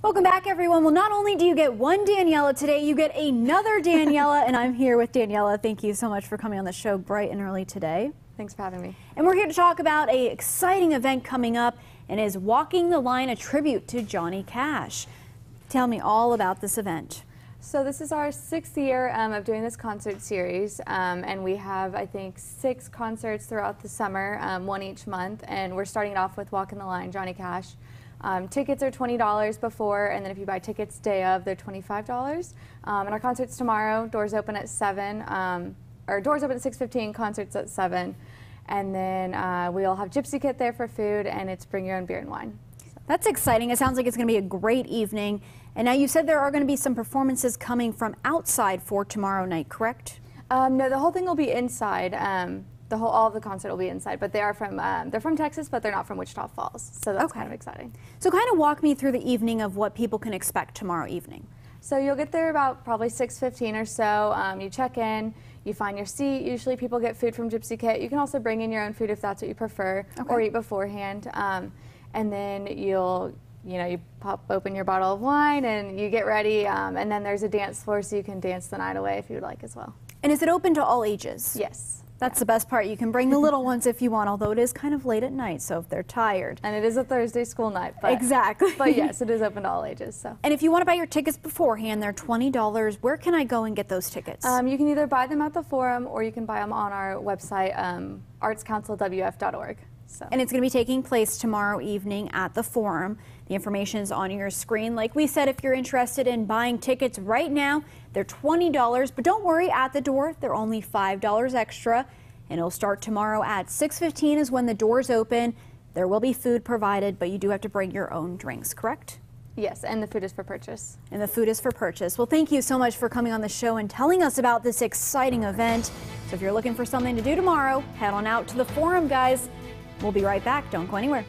Welcome back, everyone. Well, not only do you get one Daniela today, you get another Daniela, and I'm here with Daniela. Thank you so much for coming on the show bright and early today. Thanks for having me. And we're here to talk about an exciting event coming up, and is Walking the Line, a tribute to Johnny Cash. Tell me all about this event. So this is our 6th year of doing this concert series, and we have, I think, 6 concerts throughout the summer, one each month, and we're starting it off with Walking the Line, Johnny Cash. Tickets are $20 before, and then if you buy tickets day of, they're $25. And our concert's tomorrow. Doors open at 7, or doors open at 6:15, concerts at 7. And then we'll have Gypsy Kit there for food, and it's bring your own beer and wine. So. That's exciting. It sounds like it's going to be a great evening. And now you said there are going to be some performances coming from outside for tomorrow night, correct? No, the whole thing will be inside. All of the concert will be inside, but they are from they're from Texas, but they're not from Wichita Falls, so that's kind of exciting. So kind of walk me through the evening of what people can expect tomorrow evening. So you'll get there about probably 6:15 or so. You check in, you find your seat. Usually people get food from Gypsy Kit. You can also bring in your own food if that's what you prefer, or eat beforehand. And then you pop open your bottle of wine and you get ready, and then there's a dance floor so you can dance the night away if you would like as well. And is it open to all ages? Yes. That's the best part. You can bring the little ones if you want, although it is kind of late at night, so if they're tired. And it is a Thursday school night. But, exactly. But yes, it is open to all ages. So. And if you want to buy your tickets beforehand, they're $20. Where can I go and get those tickets? You can either buy them at the Forum or you can buy them on our website, artscouncilwf.org. So. And it's going to be taking place tomorrow evening at the Forum. The information is on your screen. Like we said, if you're interested in buying tickets right now, they're $20. But don't worry, at the door, they're only $5 extra. And it'll start tomorrow at 6:15 is when the doors open. There will be food provided, but you do have to bring your own drinks, correct? Yes, and the food is for purchase. And the food is for purchase. Well, thank you so much for coming on the show and telling us about this exciting event. So if you're looking for something to do tomorrow, head on out to the Forum, guys. We'll be right back. Don't go anywhere.